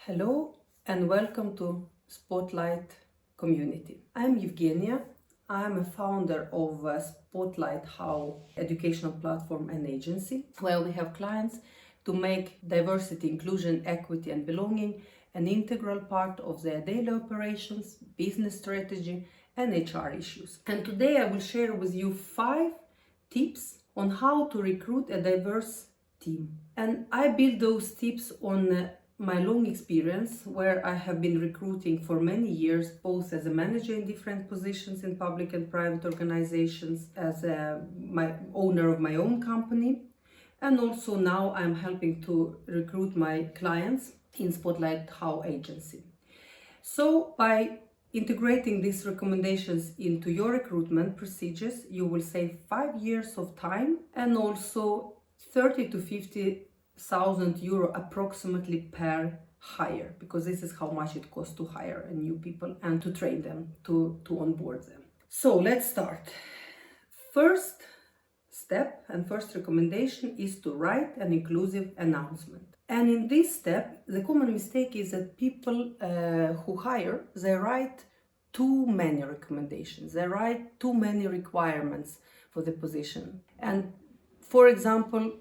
Hello and welcome to Spotlight Community. I'm Evgenia. I'm a founder of Spotlight How educational platform and agency, where we have clients to make diversity, inclusion, equity, and belonging an integral part of their daily operations, business strategy, and HR issues. And today I will share with you 5 tips on how to recruit a diverse team. And I build those tips on my long experience, where I have been recruiting for many years, both as a manager in different positions in public and private organizations, as my owner of my own company, and also now I'm helping to recruit my clients in Spotlight How agency. So by integrating these recommendations into your recruitment procedures, you will save 5 years of time and also 30 to 50,000 euro approximately per hire, because this is how much it costs to hire new people and to train them, to onboard them. So let's start. First step and first recommendation is to write an inclusive announcement. And in this step, the common mistake is that people who hire, they write too many recommendations, they write too many requirements for the position. And for example,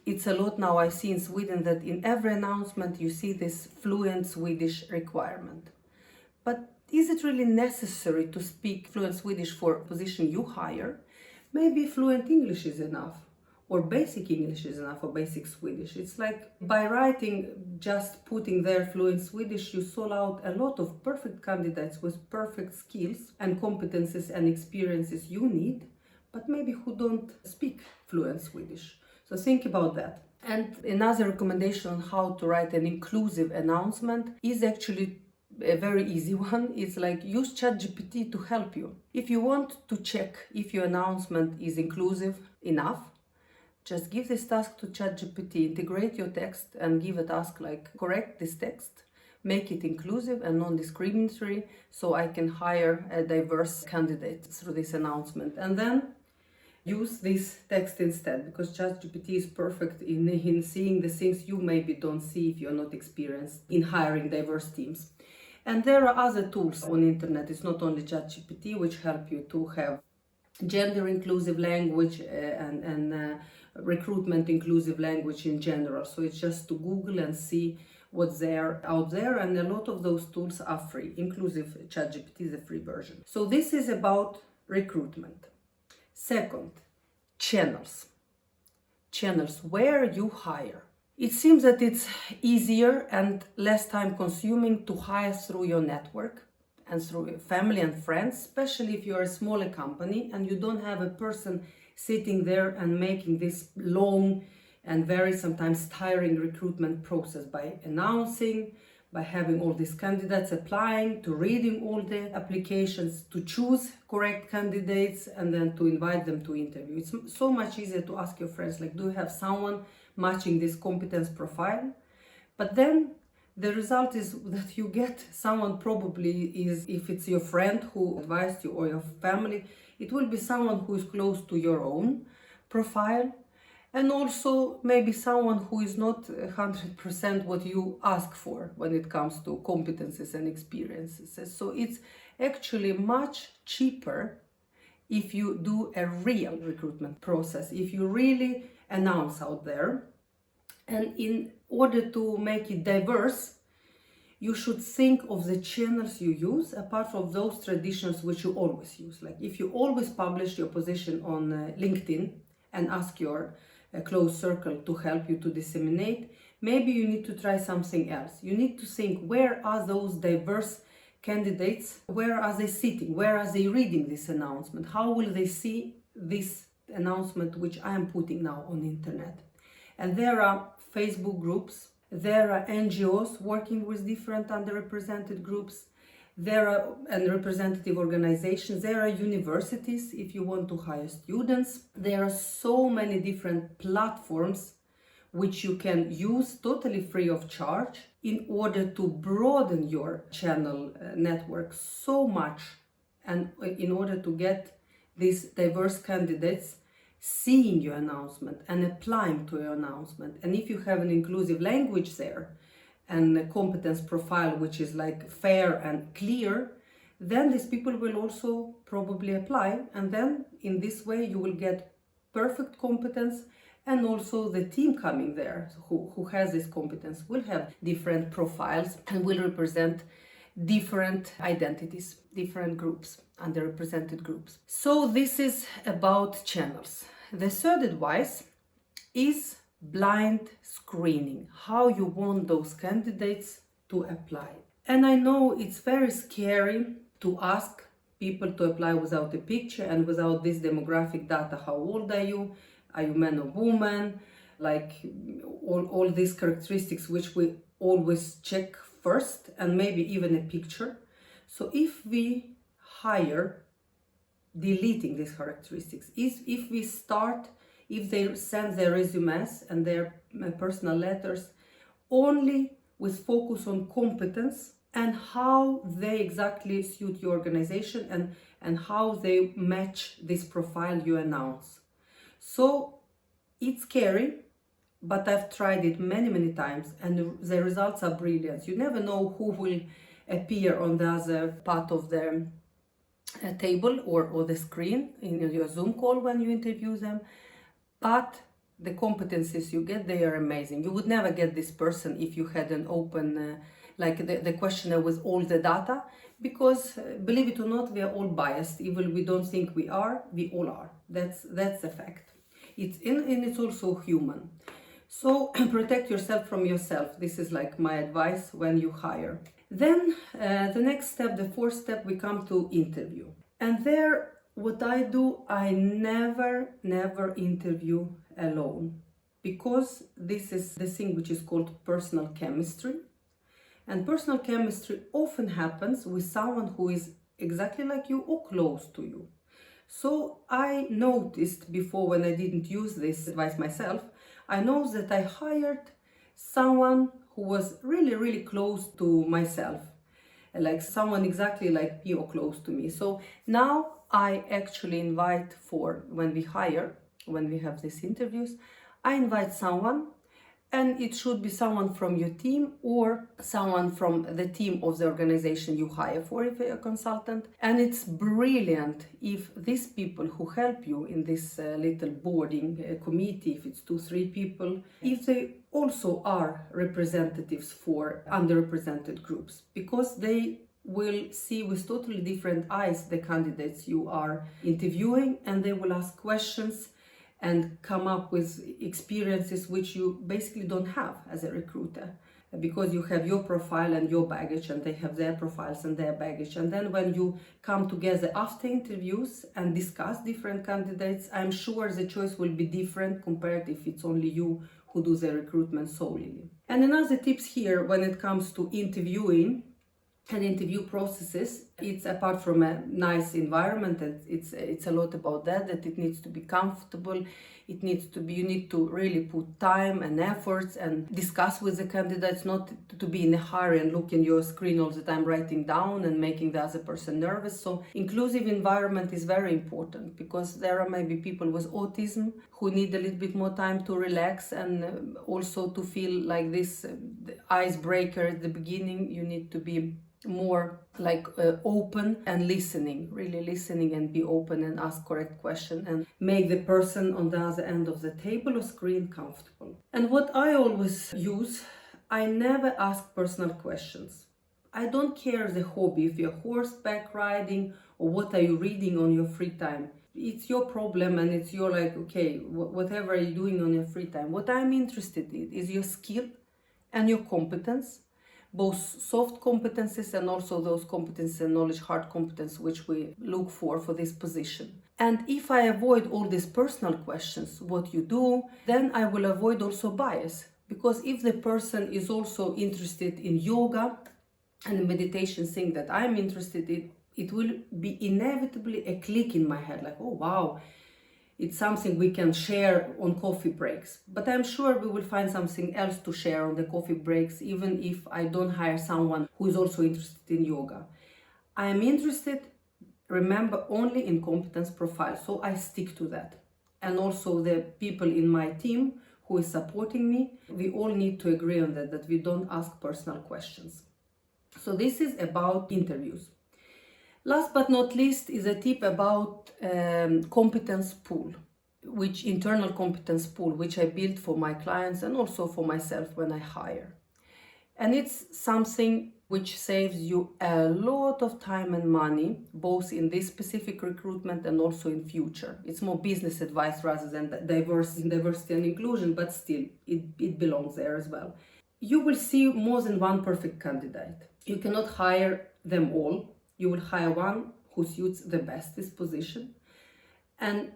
it's a lot now I see in Sweden that in every announcement you see this fluent Swedish requirement. But is it really necessary to speak fluent Swedish for a position you hire? Maybe fluent English is enough, or basic English is enough, or basic Swedish. It's like by writing, just putting there fluent Swedish, you sold out a lot of perfect candidates with perfect skills and competences and experiences you need, but maybe who don't speak fluent Swedish. So think about that. And another recommendation on how to write an inclusive announcement is actually a very easy one. It's like use ChatGPT to help you. If you want to check if your announcement is inclusive enough, just give this task to ChatGPT, integrate your text and give a task like correct this text, make it inclusive and non-discriminatory so I can hire a diverse candidate through this announcement. And then use this text instead, because ChatGPT is perfect in seeing the things you maybe don't see if you're not experienced in hiring diverse teams. And there are other tools on the internet. It's not only ChatGPT, which help you to have gender inclusive language and recruitment inclusive language in general. So it's just to Google and see what's there out there, and a lot of those tools are free. Inclusive ChatGPT is a free version. So this is about recruitment. Second, channels. Channels where you hire. It seems that it's easier and less time consuming to hire through your network and through your family and friends, especially if you're a smaller company and you don't have a person sitting there and making this long and very sometimes tiring recruitment process by announcing, by having all these candidates applying, to reading all the applications, to choose correct candidates, and then to invite them to interview. It's so much easier to ask your friends, like, do you have someone matching this competence profile? But then the result is that you get someone, probably is, if it's your friend who advised you or your family, it will be someone who is close to your own profile. And also maybe someone who is not 100% what you ask for when it comes to competences and experiences. So it's actually much cheaper if you do a real recruitment process, if you really announce out there. And in order to make it diverse, you should think of the channels you use, apart from those traditions which you always use. Like if you always publish your position on LinkedIn and ask your a close circle to help you to disseminate, maybe you need to try something else. You need to think, where are those diverse candidates? Where are they sitting? Where are they reading this announcement? How will they see this announcement which I am putting now on the internet? And there are Facebook groups, there are NGOs working with different underrepresented groups, there are and representative organizations, there are universities if you want to hire students. There are so many different platforms which you can use totally free of charge in order to broaden your channel network so much, and in order to get these diverse candidates seeing your announcement and applying to your announcement. And if you have an inclusive language there, and a competence profile which is like fair and clear, then these people will also probably apply, and then in this way you will get perfect competence, and also the team coming there who has this competence will have different profiles and will represent different identities, different groups, underrepresented groups. So this is about channels. The third advice is blind screening, how you want those candidates to apply. And I know it's very scary to ask people to apply without a picture and without this demographic data. How old are you? Are you man or woman? Like all these characteristics which we always check first, and maybe even a picture. So if we hire deleting these characteristics, if we start, if they send their resumes and their personal letters only with focus on competence and how they exactly suit your organization and how they match this profile you announce. So it's scary, but I've tried it many times and the results are brilliant. You never know who will appear on the other part of the table or the screen in your Zoom call when you interview them, but the competencies you get, they are amazing. You would never get this person if you had an open like the questionnaire with all the data, because believe it or not, we are all biased. Even we don't think we are, we all are. That's a fact. It's also human. So protect yourself from yourself. This is like my advice when you hire. Then the next step, the fourth step, we come to interview. And there, what I do, I never interview alone, because this is the thing which is called personal chemistry. And personal chemistry often happens with someone who is exactly like you or close to you. So I noticed before, when I didn't use this advice myself, I know that I hired someone who was really close to myself, like someone exactly like me or close to me. So now I actually invite, for when we hire, when we have these interviews, I invite someone, and it should be someone from your team or someone from the team of the organization you hire for, if you're a consultant. And it's brilliant if these people who help you in this little boarding committee, if it's 2-3 people, if they also are representatives for underrepresented groups, because they will see with totally different eyes the candidates you are interviewing, and they will ask questions and come up with experiences which you basically don't have as a recruiter, because you have your profile and your baggage, and they have their profiles and their baggage. And then when you come together after interviews and discuss different candidates, I'm sure the choice will be different compared if it's only you who do the recruitment solely. And another tips here when it comes to interviewing and interview processes, it's apart from a nice environment, and it's a lot about that it needs to be comfortable. It needs to be, you need to really put time and efforts and discuss with the candidates, not to be in a hurry and look in your screen all the time, writing down and making the other person nervous. So inclusive environment is very important, because there are maybe people with autism who need a little bit more time to relax, and also to feel like this icebreaker at the beginning. You need to be more like open and listening, really listening, and be open and ask correct question and make the person on the other end of the table or screen comfortable. And what I always use, I never ask personal questions. I don't care the hobby, if you're horseback riding or what are you reading on your free time. It's your problem, and it's your like, okay, whatever are you doing on your free time. What I'm interested in is your skill and your competence, both soft competencies and also those competencies and knowledge, hard competence, which we look for this position. And if I avoid all these personal questions, what you do, then I will avoid also bias. Because if the person is also interested in yoga and the meditation thing that I'm interested in, it will be inevitably a click in my head, like, oh wow, it's something we can share on coffee breaks. But I'm sure we will find something else to share on the coffee breaks, even if I don't hire someone who is also interested in yoga. I am interested, remember, only in competence profile, so I stick to that. And also the people in my team who is supporting me, we all need to agree on that we don't ask personal questions. So this is about interviews. Last but not least is a tip about competence pool, which internal competence pool, which I built for my clients and also for myself when I hire. And it's something which saves you a lot of time and money, both in this specific recruitment and also in future. It's more business advice rather than diversity and inclusion, but still, it belongs there as well. You will see more than one perfect candidate. You cannot hire them all. You will hire one who suits the best this position. And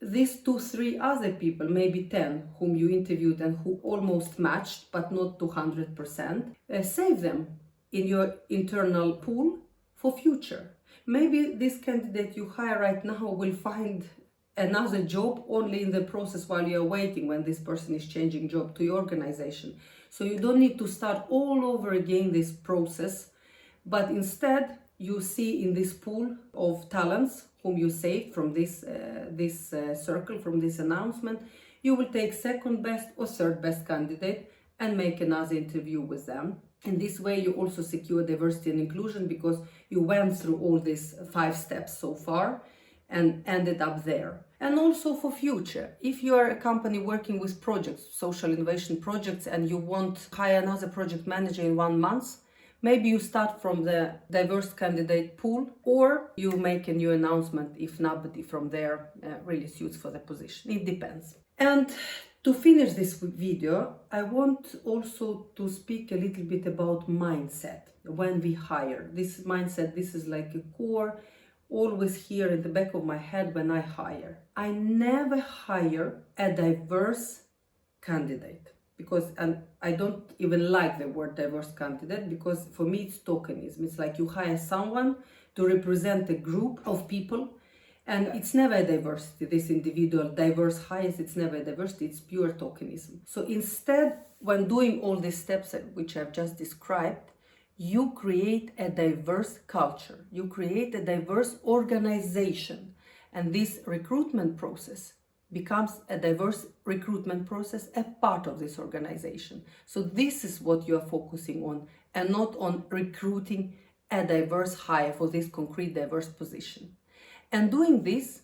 these 2-3 other people, maybe 10, whom you interviewed and who almost matched, but not 200%, save them in your internal pool for future. Maybe this candidate you hire right now will find another job only in the process while you're waiting when this person is changing job to your organization. So you don't need to start all over again this process, but instead you see in this pool of talents whom you saved from this circle, from this announcement, you will take second best or third best candidate and make another interview with them. In this way, you also secure diversity and inclusion because you went through all these 5 steps so far and ended up there. And also for future, if you are a company working with projects, social innovation projects, and you want to hire another project manager in 1 month, maybe you start from the diverse candidate pool, or you make a new announcement if nobody from there really suits for the position. It depends. And to finish this video, I want also to speak a little bit about mindset when we hire. This mindset, this is like a core, always here in the back of my head when I hire. I never hire a diverse candidate because, and I don't even like the word diverse candidate because for me it's tokenism. It's like you hire someone to represent a group of people. And it's never a diversity, this individual diverse hires, it's never a diversity, it's pure tokenism. So instead, when doing all these steps which I've just described, you create a diverse culture, you create a diverse organization, and this recruitment process becomes a diverse recruitment process, a part of this organization. So this is what you are focusing on, and not on recruiting a diverse hire for this concrete diverse position. And doing this,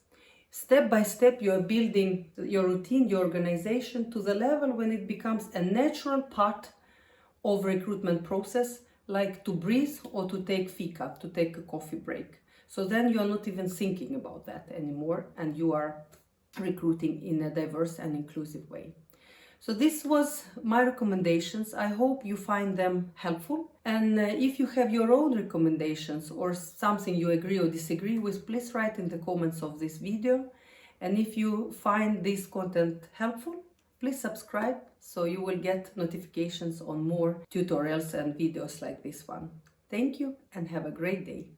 step by step, you are building your routine, your organization to the level when it becomes a natural part of recruitment process, like to breathe or to take fika, to take a coffee break. So then you are not even thinking about that anymore, and you are recruiting in a diverse and inclusive way. So this was my recommendations. I hope you find them helpful. And if you have your own recommendations or something you agree or disagree with, please write in the comments of this video. And if you find this content helpful, please subscribe so you will get notifications on more tutorials and videos like this one. Thank you and have a great day.